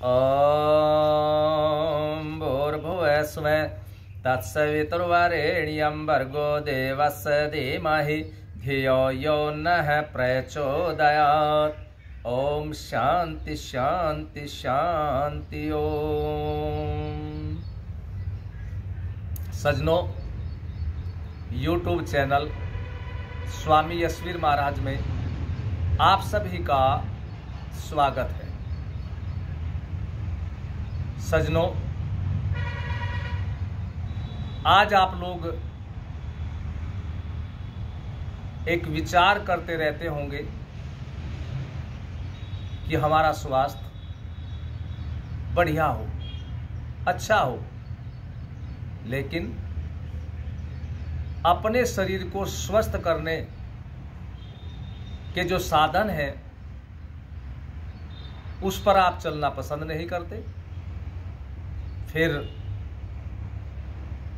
ॐ भूर्भुवः स्वः तत्सवितुर्वरेण्यं भर्गो देवस्य धीमहि धियो यो नः प्रचोदयात्। ओम शांति शांति शांति। ओम सजनों, यूट्यूब चैनल स्वामी यशवीर महाराज में आप सभी का स्वागत है। सजनों, आज आप लोग एक विचार करते रहते होंगे कि हमारा स्वास्थ्य बढ़िया हो, अच्छा हो, लेकिन अपने शरीर को स्वस्थ करने के जो साधन हैं उस पर आप चलना पसंद नहीं करते। फिर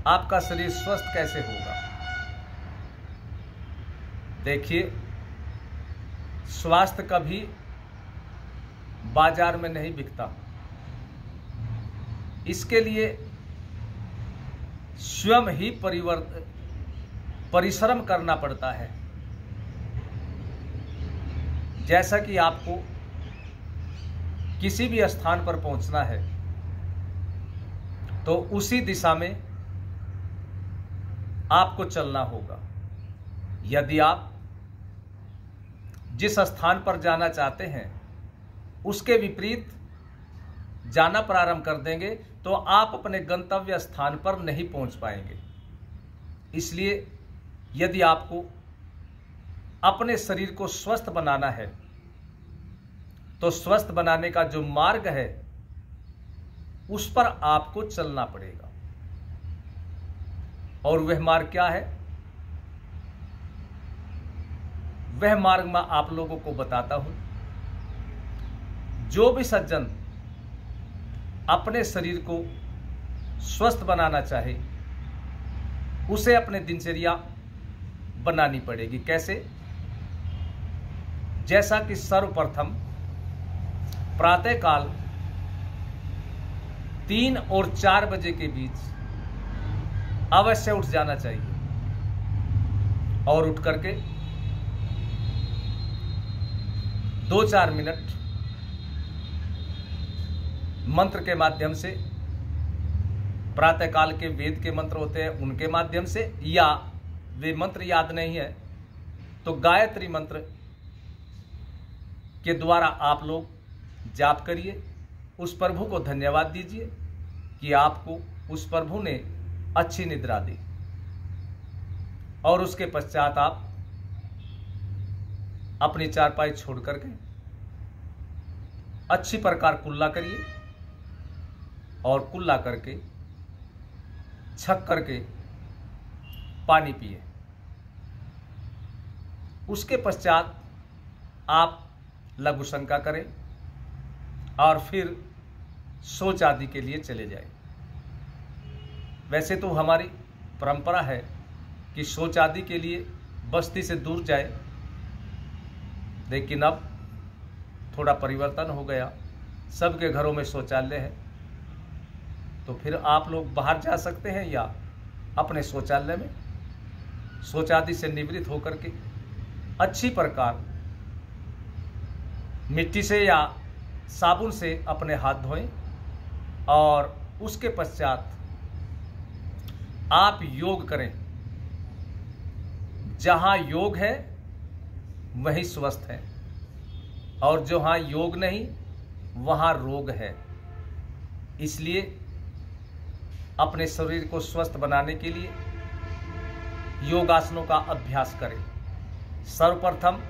आपका शरीर स्वस्थ कैसे होगा? देखिए, स्वास्थ्य कभी बाजार में नहीं बिकता। इसके लिए स्वयं ही परिश्रम करना पड़ता है। जैसा कि आपको किसी भी स्थान पर पहुंचना है तो उसी दिशा में आपको चलना होगा। यदि आप जिस स्थान पर जाना चाहते हैं उसके विपरीत जाना प्रारंभ कर देंगे तो आप अपने गंतव्य स्थान पर नहीं पहुंच पाएंगे। इसलिए यदि आपको अपने शरीर को स्वस्थ बनाना है तो स्वस्थ बनाने का जो मार्ग है उस पर आपको चलना पड़ेगा। और वह मार्ग क्या है? वह मार्ग मैं आप लोगों को बताता हूं। जो भी सज्जन अपने शरीर को स्वस्थ बनाना चाहे उसे अपने दिनचर्या बनानी पड़ेगी। कैसे? जैसा कि सर्वप्रथम प्रातःकाल 3 और 4 बजे के बीच अवश्य उठ जाना चाहिए और उठ करके 2-4 मिनट मंत्र के माध्यम से, प्रातःकाल के वेद के मंत्र होते हैं उनके माध्यम से, या वे मंत्र याद नहीं है तो गायत्री मंत्र के द्वारा आप लोग जाप करिए। उस प्रभु को धन्यवाद दीजिए कि आपको उस प्रभु ने अच्छी निद्रा दी। और उसके पश्चात आप अपनी चारपाई छोड़ करके अच्छी प्रकार कुल्ला करिए और कुल्ला करके छक करके पानी पिए। उसके पश्चात आप लघु शंका करें और फिर शौच आदि के लिए चले जाएं। वैसे तो हमारी परंपरा है कि शौच आदि के लिए बस्ती से दूर जाए, लेकिन अब थोड़ा परिवर्तन हो गया, सबके घरों में शौचालय है। तो फिर आप लोग बाहर जा सकते हैं या अपने शौचालय में शौच आदि से निवृत्त होकर के अच्छी प्रकार मिट्टी से या साबुन से अपने हाथ धोएं और उसके पश्चात आप योग करें। जहां योग है वहीं स्वस्थ है और जहां योग नहीं वहां रोग है। इसलिए अपने शरीर को स्वस्थ बनाने के लिए योगासनों का अभ्यास करें। सर्वप्रथम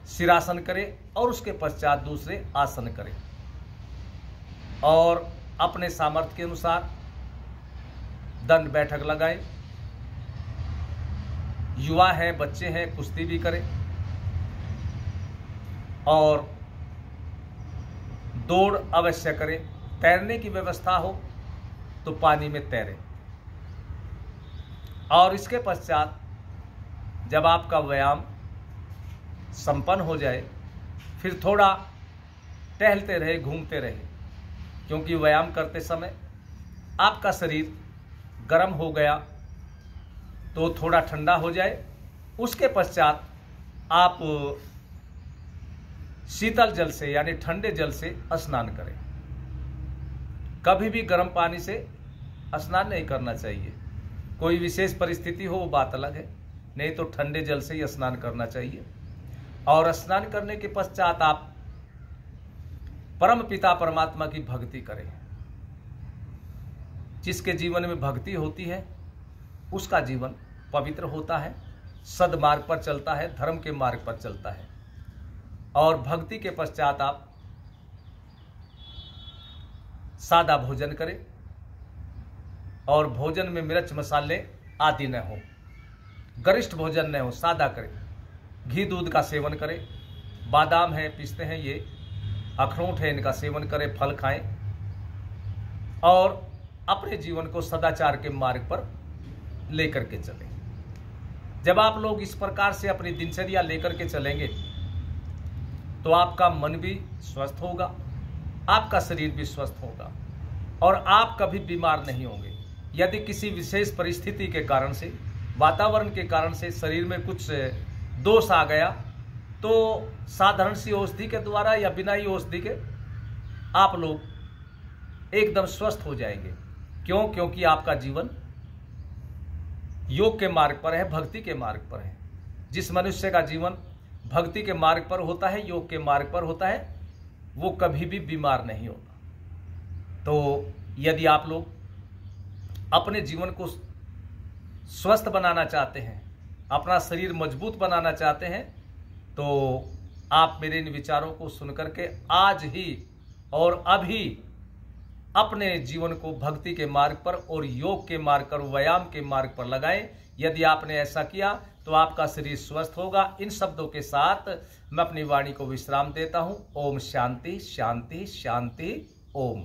सिरासन करें और उसके पश्चात दूसरे आसन करें और अपने सामर्थ्य के अनुसार दंड बैठक लगाएं। युवा हैं, बच्चे हैं, कुश्ती भी करें और दौड़ अवश्य करें। तैरने की व्यवस्था हो तो पानी में तैरें। और इसके पश्चात जब आपका व्यायाम संपन्न हो जाए फिर थोड़ा टहलते रहे, घूमते रहे, क्योंकि व्यायाम करते समय आपका शरीर गर्म हो गया तो थोड़ा ठंडा हो जाए, उसके पश्चात आप शीतल जल से यानी ठंडे जल से स्नान करें। कभी भी गर्म पानी से स्नान नहीं करना चाहिए। कोई विशेष परिस्थिति हो वो बात अलग है, नहीं तो ठंडे जल से ही स्नान करना चाहिए। और स्नान करने के पश्चात आप परम पिता परमात्मा की भक्ति करें। जिसके जीवन में भक्ति होती है उसका जीवन पवित्र होता है, सद्मार्ग पर चलता है, धर्म के मार्ग पर चलता है। और भक्ति के पश्चात आप सादा भोजन करें और भोजन में मिर्च मसाले आदि न हो, गरिष्ठ भोजन न हो, सादा करें। घी दूध का सेवन करें, बादाम है, पिस्ते हैं, ये अखरोट है, इनका सेवन करें, फल खाएं और अपने जीवन को सदाचार के मार्ग पर लेकर के चलें। जब आप लोग इस प्रकार से अपनी दिनचर्या लेकर के चलेंगे तो आपका मन भी स्वस्थ होगा, आपका शरीर भी स्वस्थ होगा और आप कभी बीमार नहीं होंगे। यदि किसी विशेष परिस्थिति के कारण से, वातावरण के कारण से शरीर में कुछ दोष आ गया तो साधारण सी औषधि के द्वारा या बिना ही औषधि के आप लोग एकदम स्वस्थ हो जाएंगे। क्यों? क्योंकि आपका जीवन योग के मार्ग पर है, भक्ति के मार्ग पर है। जिस मनुष्य का जीवन भक्ति के मार्ग पर होता है, योग के मार्ग पर होता है, वो कभी भी बीमार नहीं होता। तो यदि आप लोग अपने जीवन को स्वस्थ बनाना चाहते हैं, अपना शरीर मजबूत बनाना चाहते हैं, तो आप मेरे इन विचारों को सुनकर के आज ही और अभी अपने जीवन को भक्ति के मार्ग पर और योग के मार्ग पर, व्यायाम के मार्ग पर लगाएं। यदि आपने ऐसा किया तो आपका शरीर स्वस्थ होगा। इन शब्दों के साथ मैं अपनी वाणी को विश्राम देता हूं। ओम शांति शांति शांति। ओम।